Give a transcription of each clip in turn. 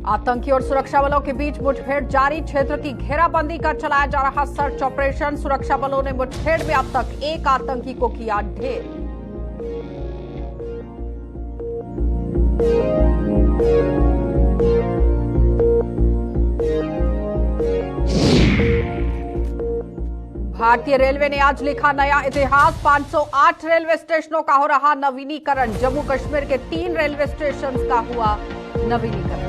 आतंकी और सुरक्षा बलों के बीच मुठभेड़ जारी। क्षेत्र की घेराबंदी कर चलाया जा रहा सर्च ऑपरेशन। सुरक्षा बलों ने मुठभेड़ में अब तक एक आतंकी को किया ढेर। भारतीय रेलवे ने आज लिखा नया इतिहास। 508 रेलवे स्टेशनों का हो रहा नवीनीकरण। जम्मू कश्मीर के 3 रेलवे स्टेशन का हुआ नवीनीकरण।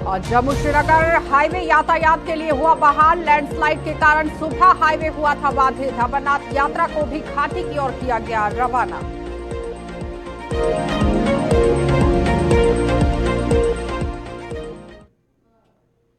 और जम्मू श्रीनगर हाईवे यातायात के लिए हुआ बहाल। लैंडस्लाइड के कारण सुबह हाईवे हुआ था बाधित। अमरनाथ यात्रा को भी घाटी की ओर किया गया रवाना।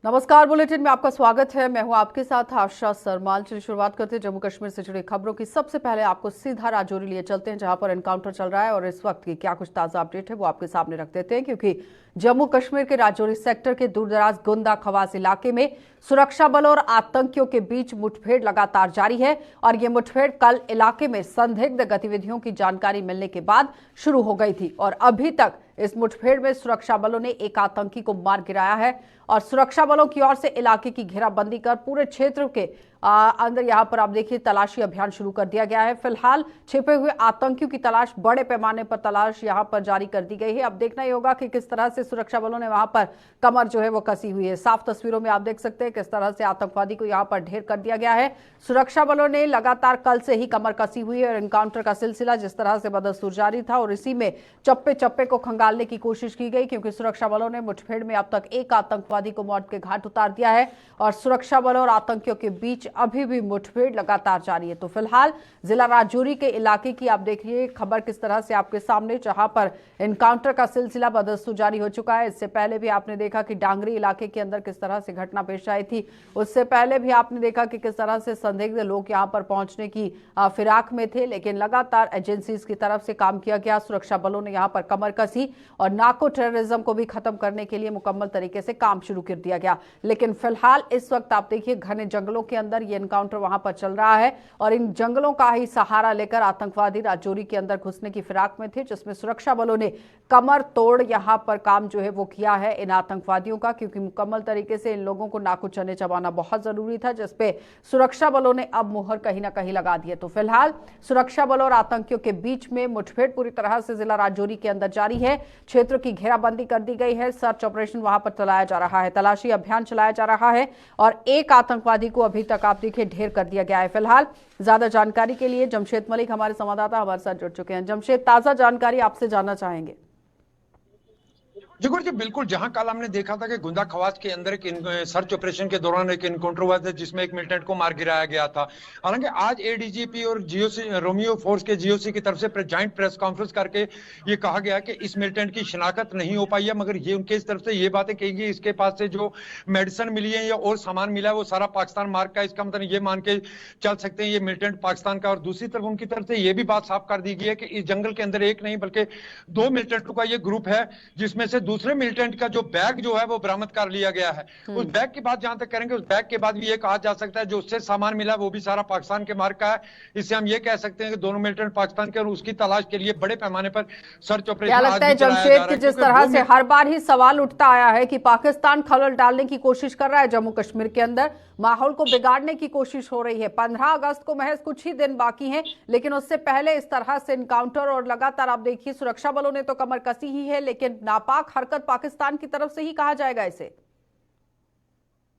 नमस्कार, बुलेटिन में आपका स्वागत है। मैं हूं आपके साथ आशा सरमाल। चलिए शुरुआत करते हैं जम्मू कश्मीर से जुड़ी खबरों की। सबसे पहले आपको सीधा राजौरी लिए चलते हैं, जहां पर एनकाउंटर चल रहा है और इस वक्त की क्या कुछ ताजा अपडेट है वो आपके सामने रख देते हैं। क्योंकि जम्मू कश्मीर के राजौरी सेक्टर के दूरदराज गुंदा खवास इलाके में सुरक्षा बलों और आतंकियों के बीच मुठभेड़ लगातार जारी है। और ये मुठभेड़ कल इलाके में संदिग्ध गतिविधियों की जानकारी मिलने के बाद शुरू हो गई थी और अभी तक इस मुठभेड़ में सुरक्षा बलों ने एक आतंकी को मार गिराया है। और सुरक्षा बलों की ओर से इलाके की घेराबंदी कर पूरे क्षेत्र के अंदर यहां पर आप देखिए तलाशी अभियान शुरू कर दिया गया है। फिलहाल छिपे हुए आतंकियों की तलाश, बड़े पैमाने पर तलाश यहां पर जारी कर दी गई है। अब देखना ही होगा कि किस तरह से सुरक्षा बलों ने वहां पर कमर जो है वो कसी हुई है। साफ तस्वीरों में आप देख सकते हैं किस तरह से आतंकवादी को यहां पर ढेर कर दिया गया है। सुरक्षा बलों ने लगातार कल से ही कमर कसी हुई है और एनकाउंटर का सिलसिला जिस तरह से बदस्तूर जारी था और इसी में चप्पे चप्पे को खंगालने की कोशिश की गई, क्योंकि सुरक्षा बलों ने मुठभेड़ में अब तक एक आतंकवादी को मौत के घाट उतार दिया है। और सुरक्षा बलों और आतंकियों के बीच अभी भी मुठभेड़ लगातार जारी है। तो फिलहाल जिला राजौरी के इलाके की आप देखिए खबर किस तरह से आपके सामने, जहां पर एनकाउंटर का सिलसिला बदस्तूर जारी हो चुका है। इससे पहले भी आपने देखा कि डांगरी इलाके के अंदर किस तरह से घटना पेश आई थी। उससे पहले भी आपने देखा कि किस तरह से संदिग्ध लोग यहां पर पहुंचने की फिराक में थे, लेकिन लगातार एजेंसीज की तरफ से काम किया गया। सुरक्षा बलों ने यहां पर कमर कसी और नार्को टेररिज्म को भी खत्म करने के लिए मुकम्मल तरीके से काम शुरू कर दिया गया। लेकिन फिलहाल इस वक्त आप देखिए घने जंगलों के अंदर ये एनकाउंटर वहां पर चल रहा है और इन जंगलों का ही सहारा लेकर आतंकवादी राजौरी के अंदर घुसने की फिराक में थे, जिसमें सुरक्षा बलों ने कमर तोड़ यहां पर काम जो है वो किया है इन आतंकवादियों का, क्योंकि मुकम्मल तरीके से इन लोगों को नाकू चने चबाना बहुत जरूरी था, जिसपे सुरक्षा बलों ने अब मुहर कहीं ना कहीं लगा दी है। तो फिलहाल सुरक्षा बलों और आतंकियों के बीच में मुठभेड़ पूरी तरह से जिला राजौरी के अंदर जारी है। क्षेत्र की घेराबंदी कर दी गई है। सर्च ऑपरेशन वहां पर चलाया जा रहा है, तलाशी अभियान चलाया जा रहा है और एक आतंकवादी को अभी तक आप देखिए ढेर कर दिया गया है। फिलहाल ज्यादा जानकारी के लिए जमशेद मलिक हमारे संवाददाता हमारे साथ जुड़ चुके हैं। जमशेद, ताजा जानकारी आपसे जानना चाहेंगे। जी गुरु जी, बिल्कुल। जहां कल हमने देखा था कि गुंदा खवास के अंदर एक सर्च ऑपरेशन के दौरान एक इनकाउंटर हुआ था जिसमें एक मिलिटेंट को मार गिराया गया था। हालांकि आज एडीजीपी और जीओसी रोमियो फोर्स के जीओसी की तरफ से जॉइंट प्रेस कॉन्फ्रेंस करके ये कहा गया कि इस मिलिटेंट की शिनाख्त नहीं हो पाई है, मगर ये उनके इस तरफ से ये बातें कही गई इसके पास से जो मेडिसिन मिली है या और सामान मिला है वो सारा पाकिस्तान मार्ग का। इसका मतलब ये मान के चल सकते हैं ये मिलिटेंट पाकिस्तान का। और दूसरी तरफ उनकी तरफ से ये भी बात साफ कर दी गई है कि इस जंगल के अंदर एक नहीं बल्कि 2 मिलिटेंटों का ये ग्रुप है, जिसमें से दूसरे मिलिटेंट का जो बैग जो है वो बरामद कर लिया गया है। उस बैग की बात जहां तक करेंगे, उस बैग के बाद भी ये कहा जा सकता है जो उससे सामान मिला वो भी सारा पाकिस्तान के मार्ग का है। इससे हम ये कह सकते हैं कि दोनों मिलिटेंट पाकिस्तान के और उसकी तलाश के लिए बड़े पैमाने पर सर्च ऑपरेशन क्या लगता है जमशेद कि जिस तरह से हर बार ही सवाल उठता आया है कि पाकिस्तान खलल डालने की कोशिश कर रहा है जम्मू कश्मीर के अंदर, माहौल को बिगाड़ने की कोशिश हो रही है। 15 अगस्त को महज कुछ ही दिन बाकी हैं, लेकिन उससे पहले इस तरह से एनकाउंटर और लगातार आप देखिए सुरक्षा बलों ने तो कमर कसी ही है, लेकिन नापाक हरकत पाकिस्तान की तरफ से ही कहा जाएगा इसे।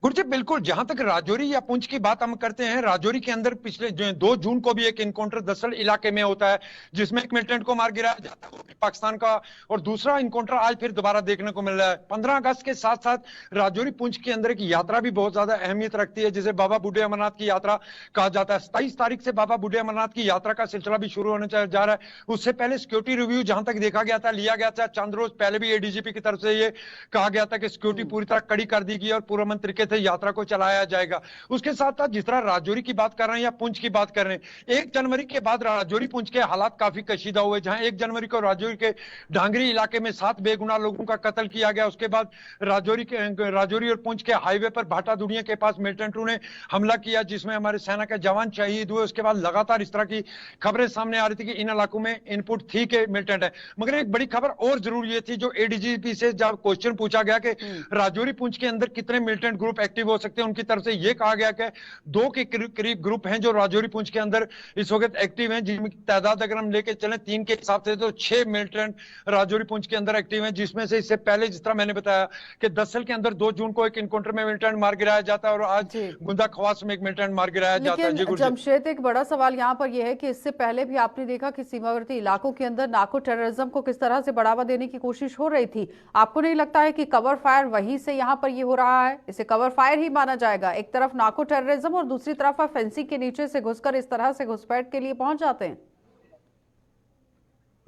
गुरजी बिल्कुल, जहां तक राजौरी या पुंछ की बात हम करते हैं, राजौरी के अंदर पिछले 2 जून को भी एक इनकाउंटर दसल इलाके में होता है जिसमें एक मिलिटेंट को मार गिराया जाता है, वो भी पाकिस्तान का। और दूसरा इनकाउंटर आज फिर दोबारा देखने को मिल रहा है। 15 अगस्त के साथ साथ राजौरी पुंछ के अंदर एक यात्रा भी बहुत ज्यादा अहमियत रखती है जिसे बाबा बूढ़े अमरनाथ की यात्रा कहा जाता है। 27 तारीख से बाबा बूढ़े अमरनाथ की यात्रा का सिलसिला भी शुरू होने जा रहा है। उससे पहले सिक्योरिटी रिव्यू जहां तक देखा गया था, लिया गया था। चंद रोज पहले भी एडीजीपी की तरफ से ये कहा गया था कि सिक्योरिटी पूरी तरह कड़ी कर दी गई और पूर्व मंत्री के थे से यात्रा को चलाया जाएगा। उसके साथ साथ जिस तरह राजौरी की बात कर रहे हैं या पुंछ की बात कर रहे हैं, 1 जनवरी के बाद राजौरी पुंछ के हालात काफी कशीदा हुए, जहां 1 जनवरी को राजौरी के ढांगरी इलाके में 7 बेगुनाह लोगों का कत्ल किया गया। उसके बाद राजौरी और पुंछ के हाईवे पर भाटा दुनिया के पास मिलिटेंट ने हमला किया, जिसमें हमारे सेना के जवान शहीद हुए। उसके बाद लगातार इस तरह की खबरें सामने आ रही थी कि इन इलाकों में इनपुट थी कि मिलिटेंट है। मगर एक बड़ी खबर और जरूर ये थी, जो एडीजीपी से जब क्वेश्चन पूछा गया कि राजौरी पुंछ के अंदर कितने मिलिटेंट ग्रुप एक्टिव हो सकते हैं, उनकी तरफ से यह कहा गया कि 2 के करीब ग्रुप हैं जो राजौरी पुंछ के अंदर इस वक्त एक्टिव हैं, जिनकी तादाद अगर हम लेके चलें 3 के हिसाब से तो 6 मिलिटेंट राजौरी पुंछ के अंदर एक्टिव हैं, जिसमें से इससे पहले जिस तरह मैंने बताया कि दसल के अंदर 2 जून को एक इनकाउंटर में मिलिटेंट मार गिराया जाता है और आज गुंदा खवास में एक मिलिटेंट मार गिराया जाता है। लेकिन जमशेद, एक बड़ा सवाल यहाँ पर यह है कि इससे पहले भी आपने देखा कि सीमावर्ती इलाकों के अंदर नार्को टेररिज्म को किस तरह से बढ़ावा देने की कोशिश हो रही थी। आपको नहीं लगता है कि कवर फायर वहीं से यहाँ पर ये हो रहा है? इसे कवर फायर ही माना जाएगा। एक तरफ नार्को टेररिज्म और दूसरी तरफ आप फेंसिंग के नीचे से घुसकर इस तरह से घुसपैठ के लिए पहुंच जाते हैं।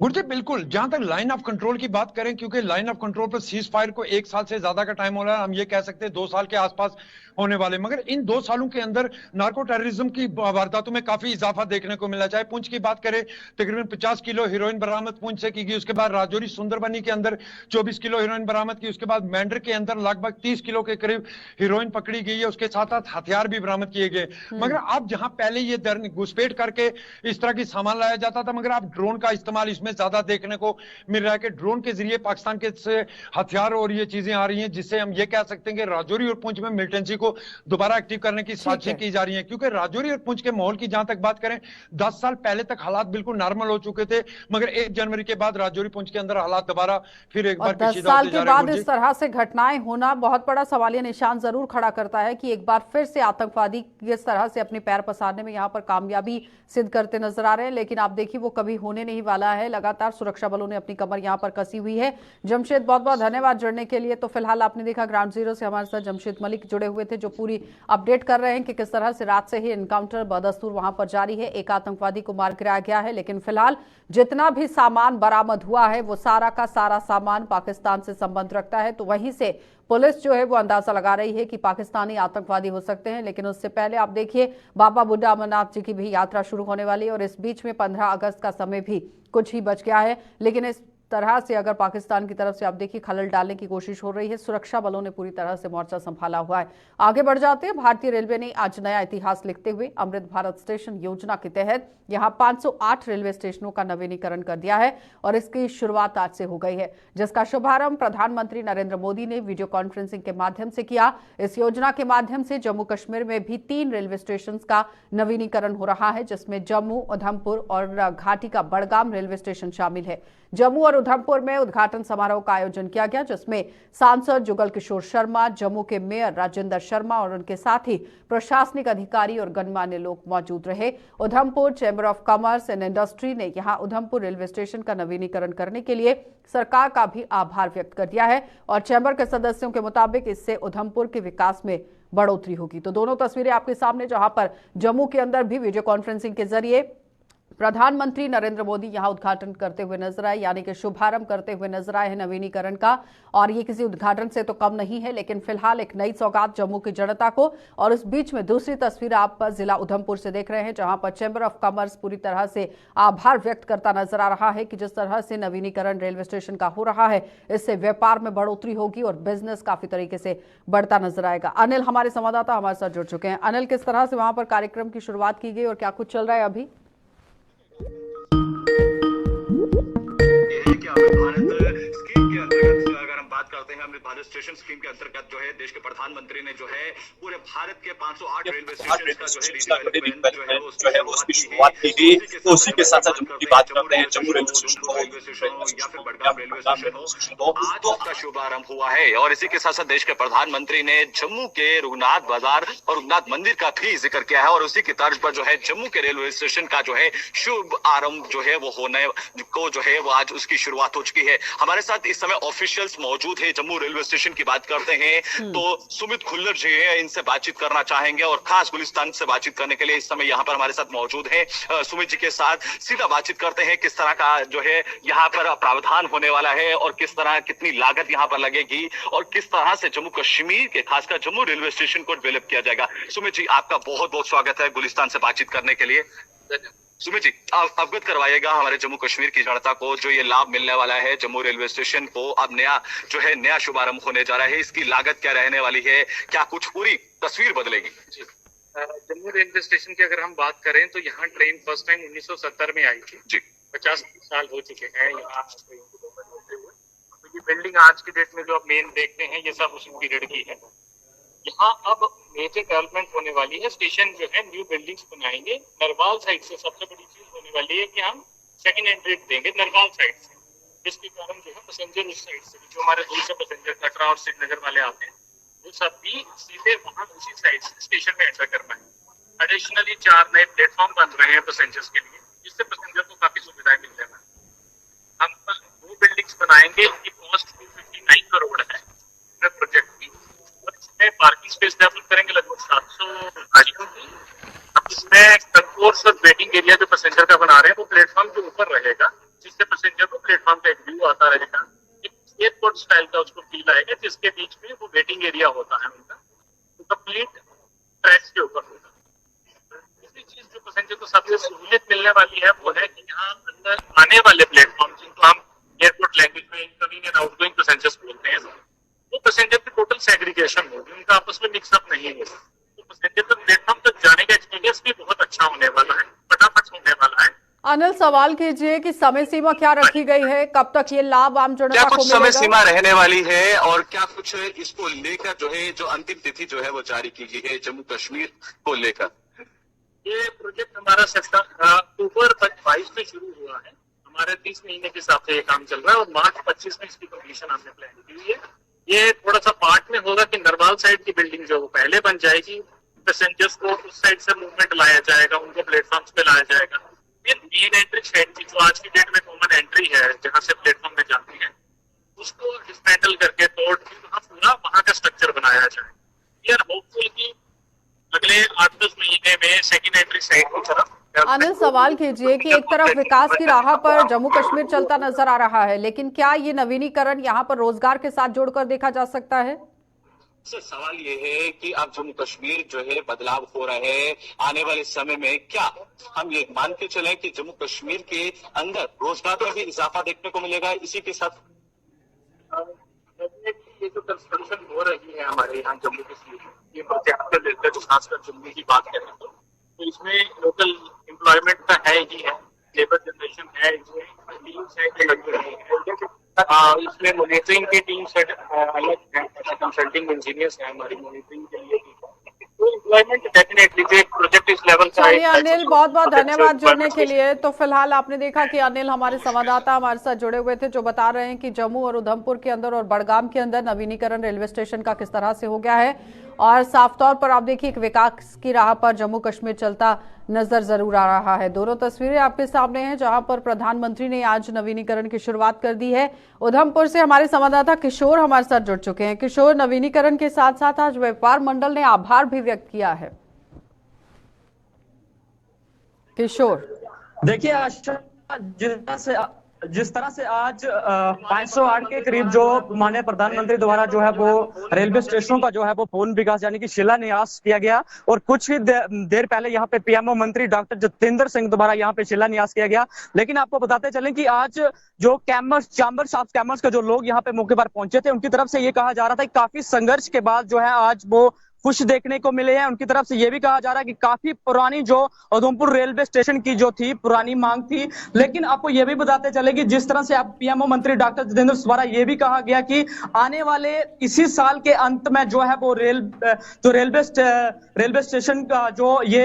गुरजी बिल्कुल, जहां तक लाइन ऑफ कंट्रोल की बात करें, क्योंकि लाइन ऑफ कंट्रोल पर सीज फायर को 1 साल से ज्यादा का टाइम हो रहा है, हम ये कह सकते हैं 2 साल के आसपास होने वाले, मगर इन 2 सालों के अंदर नार्को टेररिज्म की वारदातों में काफी इजाफा देखने को मिला। चाहे पुंछ की बात करें, तकरीबन 50 किलो हीरोइन बरामद पुंछ से की गई। उसके बाद राजौरी सुंदरबनी के अंदर 24 किलो हीरोइन बरामद की। उसके बाद मेंढर के अंदर लगभग 30 किलो के करीब हीरोइन पकड़ी गई है। उसके साथ साथ हथियार भी बरामद किए गए। मगर अब जहां पहले ये घुसपैठ करके इस तरह की सामान लाया जाता था, मगर अब ड्रोन का इस्तेमाल इसमें ज्यादा देखने को मिल रहा है कि ड्रोन के जरिए पाकिस्तान के से हथियार और ये चीजें आ रही हैं, जिससे हम ये कह सकते हैं कि राजौरी और पुंछ में मिलिटेंसी को दोबारा एक्टिव करने की साजिशें की जा रही हैं। क्योंकि राजौरी और पुंछ के माहौल की जहां तक बात करें, 10 साल पहले तक हालात बिल्कुल नॉर्मल हो चुके थे, मगर 1 जनवरी के बाद राजौरी पुंछ के अंदर हालात दोबारा फिर एक बार 10 साल के बाद इस तरह से घटनाएं होना बहुत बड़ा सवालिया निशान जरूर खड़ा करता है कि एक बार फिर से आतंकवादी किस तरह से अपने पैर पसारने में यहां पर कामयाबी सिद्ध करते नजर आ रहे हैं। लेकिन आप देखिए, वो कभी होने नहीं वाला है। लगातार सुरक्षा बलों ने अपनी कमर यहां पर कसी हुई है। जमशेद, बहुत बहुत धन्यवाद जुड़ने के लिए। तो फिलहाल आपने देखा ग्राउंड जीरो से हमारे साथ जमशेद मलिक जुड़े हुए थे, जो पूरी अपडेट कर रहे हैं कि किस तरह से रात से ही एनकाउंटर बदस्तूर वहां पर जारी है। एक आतंकवादी को मार गिराया गया है, लेकिन फिलहाल जितना भी सामान बरामद हुआ है वो सारा का सारा सामान पाकिस्तान से संबंध रखता है। तो वहीं से पुलिस जो है वो अंदाजा लगा रही है कि पाकिस्तानी आतंकवादी हो सकते हैं। लेकिन उससे पहले आप देखिए, बाबा बुड्ढा अमरनाथ जी की भी यात्रा शुरू होने वाली है और इस बीच में 15 अगस्त का समय भी कुछ ही बच गया है। लेकिन इस तरह से अगर पाकिस्तान की तरफ से आप देखिए खलल डालने की कोशिश हो रही है, सुरक्षा बलों ने पूरी तरह से मोर्चा संभाला हुआ है। आगे बढ़ जाते हैं। भारतीय रेलवे ने आज नया इतिहास लिखते हुए अमृत भारत स्टेशन योजना के तहत यहां 508 रेलवे स्टेशनों का नवीनीकरण कर दिया है और इसकी शुरुआत आज से हो गई है, जिसका शुभारंभ प्रधानमंत्री नरेंद्र मोदी ने वीडियो कॉन्फ्रेंसिंग के माध्यम से किया। इस योजना के माध्यम से जम्मू कश्मीर में भी 3 रेलवे स्टेशन का नवीनीकरण हो रहा है, जिसमें जम्मू, उधमपुर और घाटी का बड़गाम रेलवे स्टेशन शामिल है। जम्मू और उधमपुर में उद्घाटन समारोह का आयोजन किया गया, जिसमें सांसद जुगल किशोर शर्मा, जम्मू के मेयर राजेंद्र शर्मा और उनके साथ ही प्रशासनिक अधिकारी और गणमान्य लोग मौजूद रहे। Udhampur chamber of commerce and industry ने यहां उधमपुर रेलवे स्टेशन का नवीनीकरण करने के लिए सरकार का भी आभार व्यक्त कर दिया है और चैंबर के सदस्यों के मुताबिक इससे उधमपुर के विकास में बढ़ोतरी होगी। तो दोनों तस्वीरें आपके सामने, जहां पर जम्मू के अंदर भी वीडियो कॉन्फ्रेंसिंग के जरिए प्रधानमंत्री नरेंद्र मोदी यहां उद्घाटन करते हुए नजर आए, यानी कि शुभारंभ करते हुए नजर आए हैं नवीनीकरण का। और ये किसी उद्घाटन से तो कम नहीं है, लेकिन फिलहाल एक नई सौगात जम्मू की जनता को। और इस बीच में दूसरी तस्वीर आप जिला उधमपुर से देख रहे हैं, जहां पर चैंबर ऑफ कॉमर्स पूरी तरह से आभार व्यक्त करता नजर आ रहा है कि जिस तरह से नवीनीकरण रेलवे स्टेशन का हो रहा है, इससे व्यापार में बढ़ोतरी होगी और बिजनेस काफी तरीके से बढ़ता नजर आएगा। अनिल हमारे संवाददाता हमारे साथ जुड़ चुके हैं। अनिल, किस तरह से वहां पर कार्यक्रम की शुरुआत की गई और क्या कुछ चल रहा है अभी? अमृत भारत स्टेशन स्कीम के अंतर्गत जो है देश के प्रधानमंत्री ने जो है पूरे भारत के 508 रेलवे स्टेशन का जो है उसकी शुरुआत की गई। तो उसी के साथ साथ जम्मू की बात कर रहे हैं, जम्मू रेलवे स्टेशन हो या फिर बड़गाम रेलवे स्टेशन हो, आज उसका शुभारंभ हुआ है। और इसी के साथ साथ देश के प्रधानमंत्री ने जम्मू के रघुनाथ बाजार और रघुनाथ मंदिर का भी जिक्र किया है और उसी की तर्ज पर जो है जम्मू के रेलवे स्टेशन का जो है शुभ आरंभ जो है वो होने को जो है वो आज उसकी शुरुआत हो चुकी है। हमारे साथ इस समय ऑफिशियल्स मौजूद मौजूद है। जम्मू रेलवे स्टेशन की बात करते हैं तो सुमित खुल्लर जी हैं, इनसे बातचीत करना चाहेंगे और खास गुलिस्तान से बातचीत करने के लिए इस समय यहाँ पर हमारे साथ मौजूद हैं। सुमित जी के साथ सीधा बातचीत करते हैं किस तरह का जो है यहाँ पर प्रावधान होने वाला है और किस तरह कितनी लागत यहाँ पर लगेगी और किस तरह से जम्मू कश्मीर के खासकर जम्मू रेलवे स्टेशन को डेवलप किया जाएगा। सुमित जी, आपका बहुत बहुत स्वागत है गुलिस्तान से बातचीत करने के लिए। सुमित जी, आप अवगत करवाइएगा हमारे जम्मू कश्मीर की जनता को जो ये लाभ मिलने वाला है जम्मू रेलवे स्टेशन को, अब नया शुभारंभ होने जा रहा है, इसकी लागत क्या रहने वाली है, क्या कुछ पूरी तस्वीर बदलेगी? जम्मू रेलवे स्टेशन की अगर हम बात करें तो यहाँ ट्रेन फर्स्ट टाइम 1970 में आई थी जी। 50 साल हो चुके हैं यहाँ ट्रेन की डेवलपमेंट होते हुए। तो ये बिल्डिंग आज की डेट में जो आप मेन देखते हैं ये सब उसी पीरियड की है। यहाँ अब मेजर डेवलपमेंट होने वाली है, स्टेशन जो है न्यू बिल्डिंग्स बनाएंगे। नरवाल साइड से सबसे बड़ी चीज होने वाली है कि हम सेकंड एंट्री देंगे नरवाल साइड से, जिसके कारण जो है पैसेंजर उस साइड से जो हमारे दूर से पैसेंजर कटरा और श्रीनगर वाले आते हैं वो सब भी सीधे वहाँ उसी साइड से स्टेशन में एंटर कर पाए। एडिशनली 4 नए प्लेटफॉर्म बन रहे हैं पैसेंजर्स के लिए, जिससे पैसेंजर को काफी सुविधाएं मिलने वाली। हम 2 बिल्डिंग्स बनाएंगे, इनकी कॉस्ट 259 करोड़ है प्रोजेक्ट की। इसमें पार्किंग स्पेस डेवलप करेंगे लगभग 700 गाड़ियों की। अब इसमें कंकोर्स और वेटिंग एरिया जो पैसेंजर का बना रहे हैं वो प्लेटफॉर्म के ऊपर रहेगा, जिससे पैसेंजर को प्लेटफॉर्म का एक व्यू आता रहेगा। एयरपोर्ट स्टाइल का उसको फील आएगा, जिसके बीच में वो वेटिंग एरिया होता है उनका, तो कंप्लीट ट्रैक्स के ऊपर होगा। दूसरी चीज जो पैसेंजर को सबसे सहूलियत मिलने वाली है वो है कि यहाँ अंदर आने वाले प्लेटफॉर्म जिनको हम एयरपोर्ट लैंग्वेज में इनकमिंग एंड आउटगोइंग पैसेंजर्स बोलते हैं, वो पैसेंजर की टोटल सेग्रीगेशन होगी, उनका आपस में मिक्सअप नहीं होगा। तो पैसेंजर का प्लेटफॉर्म तक जाने का एक्सपीरियंस भी बहुत अच्छा होने वाला है, फटाफट होने वाला है। अनिल, सवाल कीजिए कि समय सीमा क्या रखी गई है, कब तक ये लाभ आम जनता को मिलेगा? समय सीमा रहने वाली है और क्या कुछ इसको लेकर जो है जो अंतिम तिथि जो है वो जारी की गई है जम्मू कश्मीर को लेकर? ये प्रोजेक्ट हमारा अक्टूबर 22 में शुरू हुआ है, हमारे 30 महीने के हिसाब से ये काम चल रहा है और मार्च 25 में इसकी कंप्लीशन हमने प्लान की हुई है। ये थोड़ा सा पार्ट में होगा कि नरवाल साइड की बिल्डिंग जो वो पहले बन जाएगी, पैसेंजर्स को उस साइड से मूवमेंट लाया जाएगा, उनको प्लेटफॉर्म पे लाया जाएगा। फिर मेन एंट्री साइड की जो आज की डेट में कॉमन एंट्री है जहाँ से प्लेटफॉर्म में जाती है, उसको डिसमेंटल करके तोड़ के वहाँ का स्ट्रक्चर बनाया जाए। यार होपफुल कि अगले 8-10 महीने में सेकंड एंट्री साइड की तरफ। अनिल, सवाल कीजिए कि एक तरफ विकास की राह पर जम्मू कश्मीर चलता नजर आ रहा है, लेकिन क्या ये नवीनीकरण यहाँ पर रोजगार के साथ जोड़कर देखा जा सकता है? सर, सवाल ये है कि अब जम्मू कश्मीर जो है बदलाव हो रहा है, आने वाले समय में क्या हम ये मान के चले कि जम्मू कश्मीर के अंदर रोजगार में भी इजाफा देखने को मिलेगा? इसी के साथ ये जो कंस्ट्रक्शन हो रही है हमारे यहाँ जम्मू कश्मीर, ये प्रोजेक्ट को लेकर जो खासकर जम्मू की बात करें तो इसमें लोकल एम्प्लॉयमेंट का है ही है, लेबर जनरेशन है, इसमें टीम्स है जो लग रही है। इसमें मॉनिटरिंग की टीम्स अलग है, कंसल्टिंग इंजीनियर्स हैं हमारी मॉनिटरिंग के लिए। तो एम्प्लॉयमेंट डेफिनेटली जो एक प्रोजेक्ट इस लेवल का चलिए अनिल, बहुत बहुत धन्यवाद जुड़ने के लिए। तो फिलहाल आपने देखा कि अनिल हमारे संवाददाता हमारे साथ जुड़े हुए थे, जो बता रहे हैं कि जम्मू और उधमपुर के अंदर और बड़गाम के अंदर नवीनीकरण रेलवे स्टेशन का किस तरह से हो गया है और साफ तौर पर आप देखिए एक विकास की राह पर जम्मू कश्मीर चलता नजर जरूर आ रहा है। दोनों तस्वीरें आपके सामने हैं जहां पर प्रधानमंत्री ने आज नवीनीकरण की शुरुआत कर दी है। उधमपुर से हमारे संवाददाता किशोर हमारे साथ जुड़ चुके हैं। किशोर, नवीनीकरण के साथ साथ आज व्यापार मंडल ने आभार भी व्यक्त किया है। किशोर, देखिए आशा, जिस तरह से आज 508 के करीब जो माननीय प्रधानमंत्री द्वारा जो है वो रेलवे स्टेशनों का जो है वो पूर्ण विकास यानी कि शिलान्यास किया गया और कुछ ही देर पहले यहाँ पे पीएमओ मंत्री डॉक्टर जितेंद्र सिंह द्वारा यहाँ पे शिलान्यास किया गया। लेकिन आपको बताते चलें कि आज जो चैम्बर्स ऑफ कॉमर्स के जो लोग यहाँ पे मौके पर पहुंचे थे, उनकी तरफ से ये कहा जा रहा था कि काफी संघर्ष के बाद जो है आज वो खुश देखने को मिले हैं। उनकी तरफ से ये भी कहा जा रहा है कि काफी पुरानी जो उधमपुर रेलवे स्टेशन की जो थी पुरानी मांग थी, लेकिन आपको ये भी बताते चले कि जिस तरह से आप पीएमओ मंत्री डॉक्टर जितेंद्र द्वारा ये भी कहा गया कि आने वाले इसी साल के अंत में जो है वो रेलवे स्टेशन का जो ये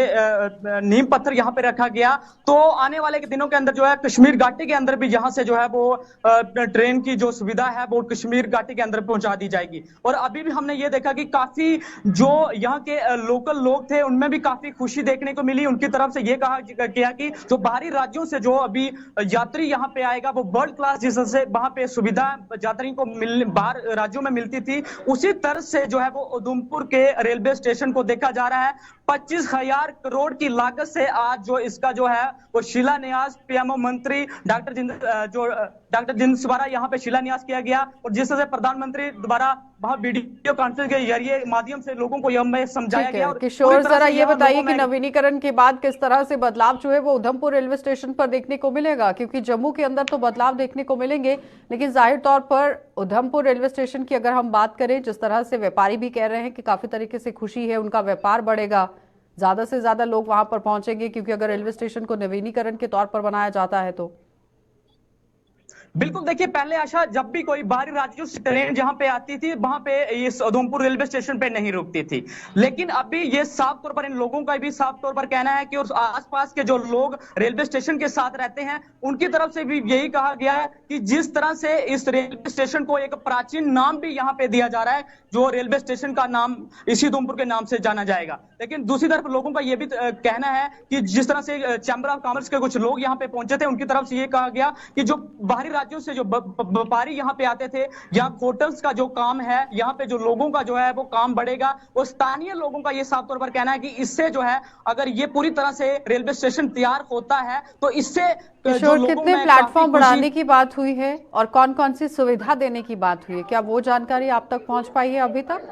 नींव पत्थर यहाँ पे रखा गया, तो आने वाले के दिनों के अंदर जो है कश्मीर घाटी के अंदर भी यहाँ से जो है वो ट्रेन की जो सुविधा है वो कश्मीर घाटी के अंदर पहुंचा दी जाएगी। और अभी भी हमने ये देखा कि काफी जो यहाँ के लोकल लोग थे उनमें भी काफी खुशी देखने को मिली। उनकी तरफ से ये कहा गया कि जो बाहरी राज्यों से जो अभी यात्री यहाँ पे आएगा वो वर्ल्ड क्लास जिससे वहां पे सुविधा यात्रियों को बाहर राज्यों में मिलती थी, उसी तरह से जो है वो उधमपुर के रेलवे स्टेशन को देखा जा रहा है। 25,000 करोड़ की लागत से आज जो इसका जो है वो शिलान्यास पीएमओ मंत्री डॉक्टर जितेंद्र द्वारा यहाँ पे शिलान्यास किया गया, और जिस तरह से प्रधानमंत्री द्वारा वहां वीडियो कॉन्फ्रेंस के जरिए माध्यम से लोगों को यह समझाया गया। और किशोर, जरा ये बताइए कि नवीनीकरण के बाद किस तरह से बदलाव जो है वो उधमपुर रेलवे स्टेशन पर देखने को मिलेगा, क्योंकि जम्मू के अंदर तो बदलाव देखने को मिलेंगे, लेकिन जाहिर तौर पर उधमपुर रेलवे स्टेशन की अगर हम बात करें, जिस तरह से व्यापारी भी कह रहे हैं कि काफी तरीके से खुशी है, उनका व्यापार बढ़ेगा, ज्यादा से ज्यादा लोग वहां पर पहुंचेंगे, क्योंकि अगर रेलवे स्टेशन को नवीनीकरण के तौर पर बनाया जाता है तो। बिल्कुल, देखिए पहले आशा जब भी कोई बाहरी राज्यों से ट्रेन जहां पे आती थी वहां पे इस उधमपुर रेलवे स्टेशन पे नहीं रुकती थी, लेकिन अभी ये साफ तौर पर इन लोगों का भी साफ तौर पर कहना है कि उस आसपास के जो लोग रेलवे स्टेशन के साथ रहते हैं उनकी तरफ से भी यही कहा गया है कि जिस तरह से इस रेलवे स्टेशन को एक प्राचीन नाम भी यहाँ पे दिया जा रहा है, जो रेलवे स्टेशन का नाम इसी उधमपुर के नाम से जाना जाएगा। लेकिन दूसरी तरफ लोगों का यह भी कहना है कि जिस तरह से चैंबर ऑफ कॉमर्स के कुछ लोग यहाँ पे पहुंचे थे, उनकी तरफ से ये कहा गया कि जो बाहरी राज्यों से जो व्यापारी यहाँ पे आते थे, यहाँ होटल्स का जो काम है, यहाँ पे जो लोगों का जो है वो काम बढ़ेगा। वो स्थानीय लोगों का ये साफ तौर पर कहना है कि इससे जो है अगर ये पूरी तरह से रेलवे स्टेशन तैयार होता है तो इससे किशोर, कितने प्लेटफॉर्म बढ़ाने की बात हुई है और कौन कौन सी सुविधा देने की बात हुई है, क्या वो जानकारी आप तक पहुंच पाई है अभी तक?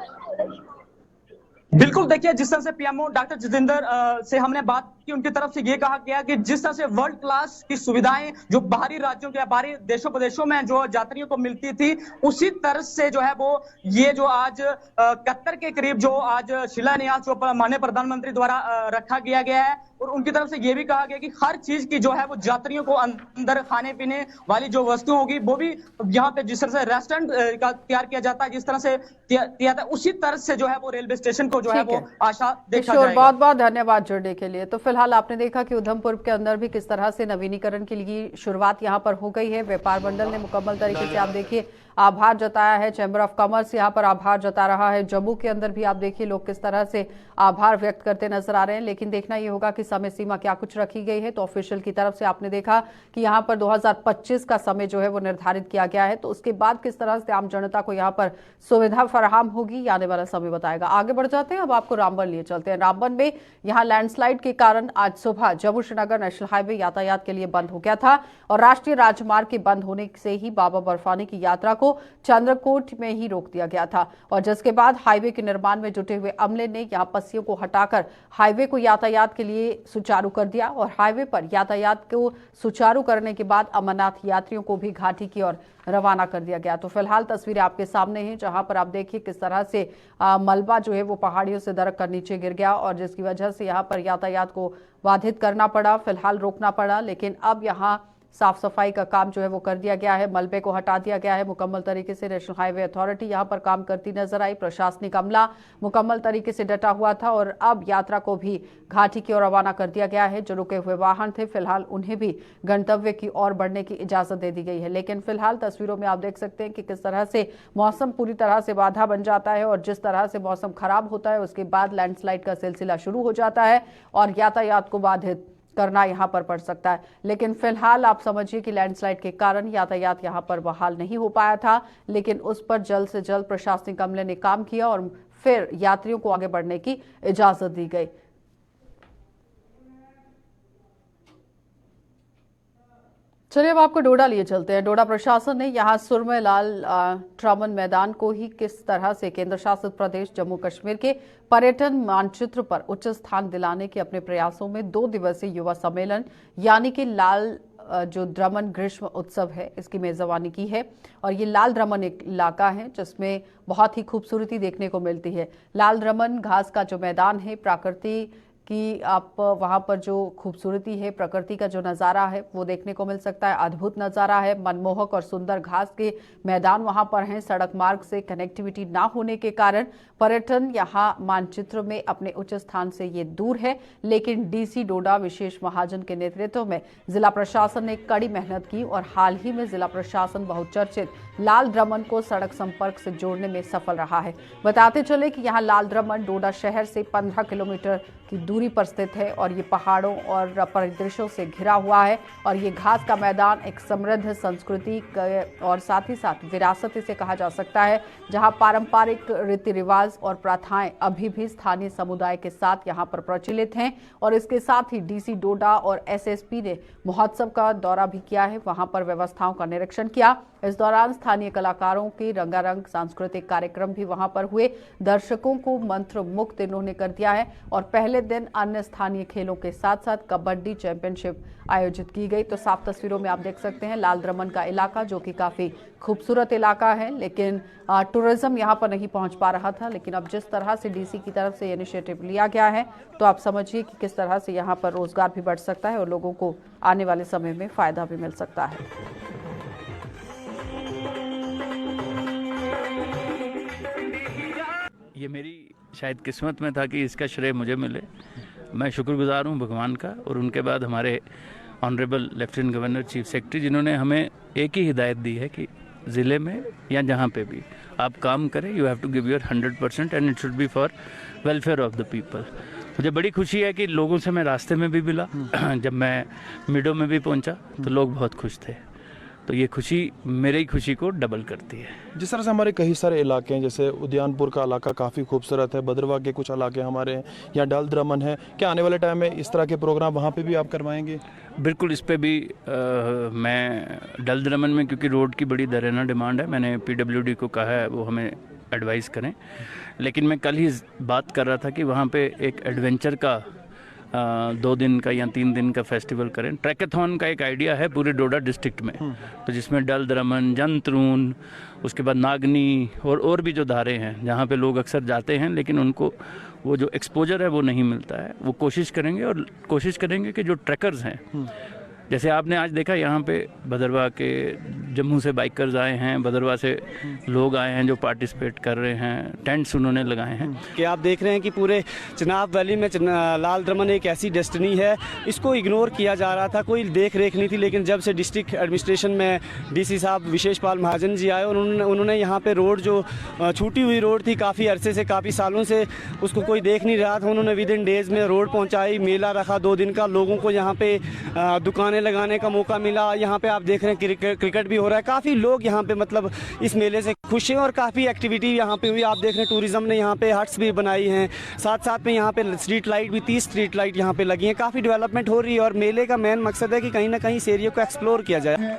बिल्कुल, देखिए जिस तरह से पीएमओ डॉक्टर जितेंद्र से हमने बात की, उनकी तरफ से ये कहा गया कि जिस तरह से वर्ल्ड क्लास की सुविधाएं जो बाहरी राज्यों के बाहरी देशों प्रदेशों में जो यात्रियों को मिलती थी, उसी तरह से जो है वो ये जो आज 71 के करीब जो आज शिलान्यास जो माननीय प्रधानमंत्री द्वारा रखा गया है, और उनकी तरफ से ये भी कहा गया कि हर चीज की जो है वो यात्रियों को अंदर खाने पीने वाली जो वस्तु होगी वो भी यहाँ पे जिस तरह से रेस्टोरेंट का तैयार किया जाता है, जिस तरह से किया था, उसी तरह से जो है वो रेलवे स्टेशन को जो है वो आशा देखा जाएगा। बहुत बहुत धन्यवाद जुड़ने के लिए। तो फिलहाल आपने देखा कि उधमपुर के अंदर भी किस तरह से नवीनीकरण के लिए शुरुआत यहाँ पर हो गई है। व्यापार मंडल ने मुकम्मल तरीके से आप देखिए आभार जताया है, चैम्बर ऑफ कॉमर्स यहाँ पर आभार जता रहा है, जम्मू के अंदर भी आप देखिए लोग किस तरह से आभार व्यक्त करते नजर आ रहे हैं। लेकिन देखना ये होगा कि समय सीमा क्या कुछ रखी गई है। तो ऑफिशियल की तरफ से आपने देखा कि यहाँ पर 2025 का समय जो है वो निर्धारित किया गया है, तो उसके बाद किस तरह से आम जनता को यहाँ पर सुविधा फराहम होगी आने वाला समय बताएगा। आगे बढ़ जाते हैं, अब आपको रामबन लिए चलते हैं। रामबन में यहाँ लैंडस्लाइड के कारण आज सुबह जम्मू श्रीनगर नेशनल हाईवे यातायात के लिए बंद हो गया था, और राष्ट्रीय राजमार्ग के बंद होने से ही बाबा बर्फानी की यात्रा को चंद्रकोट में ही रोक दिया गया था, और जिसके बाद हाईवे के निर्माण में जुटे हुए अमले ने यहां पस्सियों को हटाकर हाईवे को यातायात के लिए सुचारू कर दिया, और हाईवे पर यातायात को सुचारू करने के बाद अमरनाथ यात्रियों को भी घाटी की ओर रवाना कर दिया गया। तो फिलहाल तस्वीरें आपके सामने हैं, जहां पर आप देखिए किस तरह से मलबा जो है वो पहाड़ियों से दरक कर नीचे गिर गया, और जिसकी वजह से यहाँ पर यातायात को बाधित करना पड़ा, फिलहाल रोकना पड़ा। लेकिन अब यहाँ साफ सफाई का काम जो है वो कर दिया गया है, मलबे को हटा दिया गया है मुकम्मल तरीके से। नेशनल हाईवे अथॉरिटी यहां पर काम करती नजर आई, प्रशासनिक अमला मुकम्मल तरीके से डटा हुआ था, और अब यात्रा को भी घाटी की ओर रवाना कर दिया गया है। जो रुके हुए वाहन थे फिलहाल उन्हें भी गंतव्य की ओर बढ़ने की इजाजत दे दी गई है। लेकिन फिलहाल तस्वीरों में आप देख सकते हैं कि किस तरह से मौसम पूरी तरह से बाधा बन जाता है, और जिस तरह से मौसम खराब होता है उसके बाद लैंडस्लाइड का सिलसिला शुरू हो जाता है और यातायात को बाधित करना यहां पर पड़ सकता है। लेकिन फिलहाल आप समझिए कि लैंडस्लाइड के कारण यातायात यहां पर बहाल नहीं हो पाया था, लेकिन उस पर जल्द से जल्द प्रशासनिक अमले ने काम किया और फिर यात्रियों को आगे बढ़ने की इजाजत दी गई। चलिए अब आपको डोडा लिए चलते हैं। डोडा प्रशासन ने यहाँ सुरमय लाल ट्रमन मैदान को ही किस तरह से केंद्र शासित प्रदेश जम्मू कश्मीर के पर्यटन मानचित्र पर उच्च स्थान दिलाने के अपने प्रयासों में 2 दिवसीय युवा सम्मेलन यानी कि लाल जो द्रमन ग्रीष्म उत्सव है इसकी मेजबानी की है। और ये लाल द्रमन एक इलाका है जिसमें बहुत ही खूबसूरती देखने को मिलती है। लाल द्रमन घास का जो मैदान है प्रकृति कि आप वहां पर जो खूबसूरती है, प्रकृति का जो नज़ारा है वो देखने को मिल सकता है। अद्भुत नज़ारा है, मनमोहक और सुंदर घास के मैदान वहां पर हैं। सड़क मार्ग से कनेक्टिविटी ना होने के कारण पर्यटन यहां मानचित्र में अपने उच्च स्थान से ये दूर है, लेकिन डीसी डोडा विशेष महाजन के नेतृत्व में जिला प्रशासन ने कड़ी मेहनत की और हाल ही में जिला प्रशासन बहुचर्चित लाल द्रमन को सड़क संपर्क से जोड़ने में सफल रहा है। बताते चले कि यहाँ लाल द्रमन डोडा शहर से 15 किलोमीटर की दूरी पर स्थित है और ये पहाड़ों और परिदृश्यों से घिरा हुआ है और ये घास का मैदान एक समृद्ध संस्कृति और साथ ही साथ विरासत इसे कहा जा सकता है, जहां पारंपरिक रीति रिवाज और प्रथाएं अभी भी स्थानीय समुदाय के साथ यहां पर प्रचलित हैं। और इसके साथ ही डीसी डोडा और एसएसपी ने महोत्सव का दौरा भी किया है, वहां पर व्यवस्थाओं का निरीक्षण किया। इस दौरान स्थानीय कलाकारों के रंगारंग सांस्कृतिक कार्यक्रम भी वहां पर हुए। दर्शकों को मंत्र मुक्त इन्होंने कर दिया है और पहले दिन अन्य स्थानीय खेलों के साथ साथ कबड्डी चैंपियनशिप आयोजित की गई। तो साफ तस्वीरों में आप देख सकते हैं लाल द्रमन का इलाका, जो कि काफी खूबसूरत इलाका है, लेकिन टूरिज्म यहाँ पर नहीं पहुंच पा रहा था। लेकिन अब जिस तरह से डीसी की तरफ से इनिशिएटिव लिया गया है तो आप समझिए कि किस तरह से यहाँ पर रोजगार भी बढ़ सकता है और लोगों को आने वाले समय में फायदा भी मिल सकता है। ये मेरी शायद किस्मत में था कि इसका श्रेय मुझे मिले। मैं शुक्रगुजार हूँ भगवान का और उनके बाद हमारे honourable lieutenant governor chief secretary, जिन्होंने हमें एक ही हिदायत दी है कि ज़िले में या जहाँ पे भी आप काम करें, you have to give your 100% and it should be for welfare of the people. मुझे बड़ी खुशी है कि लोगों से मैं रास्ते में भी मिला, जब मैं मीडो में भी पहुँचा तो लोग बहुत खुश थे। तो ये खुशी मेरी खुशी को डबल करती है। जिस तरह से हमारे कई सारे इलाके हैं, जैसे उद्यानपुर का इलाका काफ़ी खूबसूरत है, भद्रवाह के कुछ इलाके हमारे हैं, या डल द्रमन है, क्या आने वाले टाइम में इस तरह के प्रोग्राम वहाँ पे भी आप करवाएंगे? बिल्कुल, इस पे भी मैं डल द्रमन में, क्योंकि रोड की बड़ी दरियाना डिमांड है, मैंने पीडब्ल्यूडी को कहा है वो हमें एडवाइस करें। लेकिन मैं कल ही बात कर रहा था कि वहाँ पे एक एडवेंचर का 2 दिन का या 3 दिन का फेस्टिवल करें। ट्रैकेथॉन का एक आइडिया है पूरे डोडा डिस्ट्रिक्ट में, तो जिसमें डल द्रमन, जंतरून, उसके बाद नागनी और भी जो धारे हैं जहाँ पे लोग अक्सर जाते हैं लेकिन उनको वो जो एक्सपोजर है वो नहीं मिलता है, वो कोशिश करेंगे कि जो ट्रैकर्स हैं, जैसे आपने आज देखा यहाँ पे भद्रवाह के जम्मू से बाइकर्स आए हैं, भद्रवाह से लोग आए हैं जो पार्टिसिपेट कर रहे हैं, टेंट्स उन्होंने लगाए हैं। कि आप देख रहे हैं कि पूरे चिनाब वैली में लाल द्रमन एक ऐसी डेस्टिनी है, इसको इग्नोर किया जा रहा था, कोई देख रेख नहीं थी। लेकिन जब से डिस्ट्रिक्ट एडमिनिस्ट्रेशन में डीसी साहब विशेष पाल महाजन जी आए और उन्होंने यहाँ पे रोड जो छूटी हुई रोड थी काफ़ी अरसे से, काफ़ी सालों से उसको कोई देख नहीं रहा था, उन्होंने विद इन डेज में रोड पहुँचाई, मेला रखा 2 दिन का, लोगों को यहाँ पे दुकानें लगाने का मौका मिला। यहाँ पे आप देख रहे हैं क्रिकेट भी हो रहा है, काफ़ी लोग यहाँ पे मतलब इस मेले से खुश हैं और काफ़ी एक्टिविटी यहाँ पे हुई। आप देख रहे हैं टूरिज्म ने यहाँ पे हट्स भी बनाई हैं, साथ में यहाँ पे स्ट्रीट लाइट भी 30 स्ट्रीट लाइट यहाँ पे लगी हैं, काफ़ी डेवलपमेंट हो रही है। और मेले का मेन मकसद है कि कहीं ना कहीं इस एरिया को एक्सप्लोर किया जाए।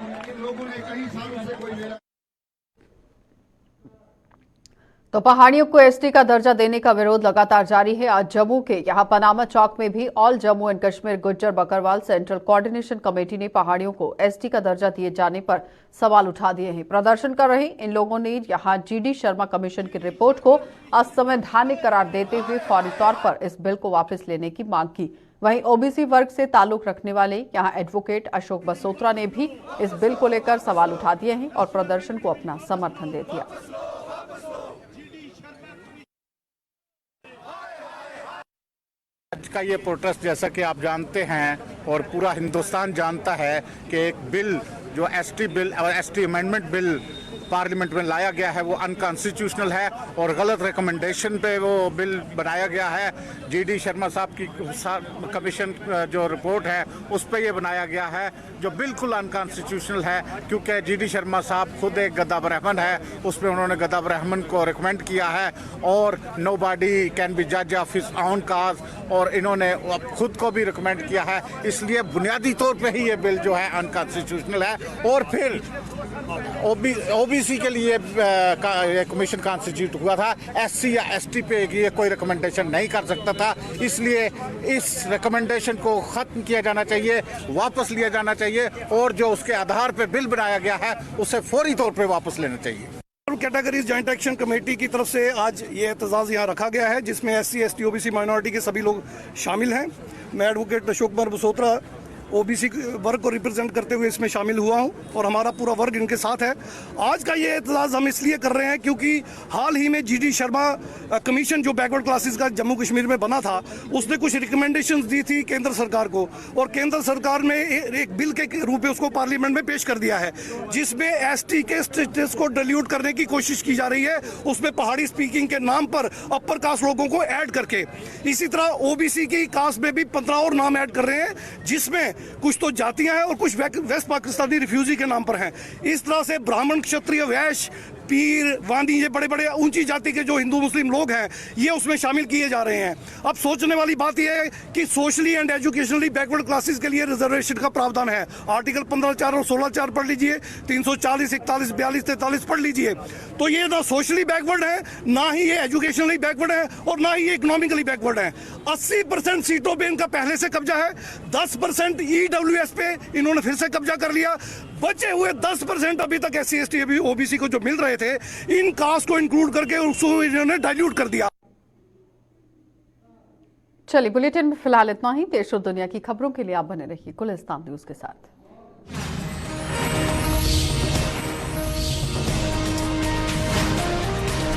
तो पहाड़ियों को एसटी का दर्जा देने का विरोध लगातार जारी है। आज जम्मू के यहां पनामा चौक में भी all Jammu and Kashmir Gujjar Bakarwal central coordination committee ने पहाड़ियों को एसटी का दर्जा दिए जाने पर सवाल उठा दिए हैं। प्रदर्शन कर रहे इन लोगों ने यहां जीडी शर्मा कमीशन की रिपोर्ट को असंवैधानिक करार देते हुए फौरी तौर पर इस बिल को वापस लेने की मांग की। वहीं ओबीसी वर्ग से ताल्लुक रखने वाले यहां एडवोकेट अशोक बसोत्रा ने भी इस बिल को लेकर सवाल उठा दिए हैं और प्रदर्शन को अपना समर्थन दे दिया। आज का ये प्रोटेस्ट, जैसा कि आप जानते हैं और पूरा हिंदुस्तान जानता है कि एक बिल जो एसटी बिल और एसटी अमेंडमेंट बिल पार्लियामेंट में लाया गया है वो अनकॉन्स्टिट्यूशनल है और गलत रिकमेंडेशन पे वो बिल बनाया गया है। जीडी शर्मा साहब की कमीशन जो रिपोर्ट है उस पे ये बनाया गया है जो बिल्कुल अनकॉन्स्टिट्यूशनल है, क्योंकि जीडी शर्मा साहब खुद एक गद्दा ब्राह्मण है, उस पर उन्होंने गद्दा ब्राह्मण को रिकमेंड किया है और नोबॉडी कैन बी जज ऑफ हिज ओन काज, और इन्होंने खुद को भी रिकमेंड किया है। इसलिए बुनियादी तौर पे ही ये बिल जो है अनकॉन्स्टिट्यूशनल है। और फिर ओबीसी के लिए कमीशन कॉन्स्टिट्यूट हुआ था, एससी या एसटी पे ये कोई रिकमेंडेशन नहीं कर सकता था। इसलिए इस रिकमेंडेशन को खत्म किया जाना चाहिए, वापस लिया जाना चाहिए और जो उसके आधार पर बिल बनाया गया है उसे फौरी तौर पे वापस लेना चाहिए। कैटेगरीज जॉइंट एक्शन कमेटी की तरफ से आज ये एहतजाज यहाँ रखा गया है, जिसमें SC ST OBC माइनॉरिटी के सभी लोग शामिल हैं। मैं एडवोकेट अशोक कुमार बसोत्रा OBC वर्ग को रिप्रेजेंट करते हुए इसमें शामिल हुआ हूं और हमारा पूरा वर्ग इनके साथ है। आज का ये एहतजाज हम इसलिए कर रहे हैं क्योंकि हाल ही में GD शर्मा कमीशन जो बैकवर्ड क्लासेस का जम्मू कश्मीर में बना था, उसने कुछ रिकमेंडेशंस दी थी केंद्र सरकार को, और केंद्र सरकार ने एक बिल के रूप में उसको पार्लियामेंट में पेश कर दिया है, जिसमें ST के स्टेटस को डिल्यूट करने की कोशिश की जा रही है, उसमें पहाड़ी स्पीकिंग के नाम पर अपर कास्ट लोगों को ऐड करके। इसी तरह OBC की कास्ट में भी 15 और नाम ऐड कर रहे हैं, जिसमें कुछ तो जातियां हैं और कुछ वेस्ट पाकिस्तानी रिफ्यूजी के नाम पर हैं। इस तरह से ब्राह्मण, क्षत्रिय, वैश्य, पीर, वाणी, ये बड़े बड़े ऊंची जाति के जो हिंदू मुस्लिम लोग हैं, ये उसमें शामिल किए जा रहे हैं। अब सोचने वाली बात यह है कि socially and educationally backward classes के लिए रिजर्वेशन का प्रावधान है। आर्टिकल 15(4) और 16(4) पढ़ लीजिए, 340, 41, 42, 43 पढ़ लीजिए। तो ये ना सोशली बैकवर्ड है, ना ही ये एजुकेशनली बैकवर्ड है, और ना ही ये इकोनॉमिकली बैकवर्ड है। 80% सीटों पे इनका पहले से कब्जा है, 10% EWS पे इन्होंने फिर से कब्जा कर लिया। बचे हुए 10% अभी तक SC ST OBC को जो मिल रहे थे, इन कास्ट को इंक्लूड करके उसको इन्होंने डाइल्यूट कर दिया। चलिए, बुलेटिन में फिलहाल इतना ही। देश और दुनिया की खबरों के लिए आप बने रहिए गुलिस्तान न्यूज के साथ।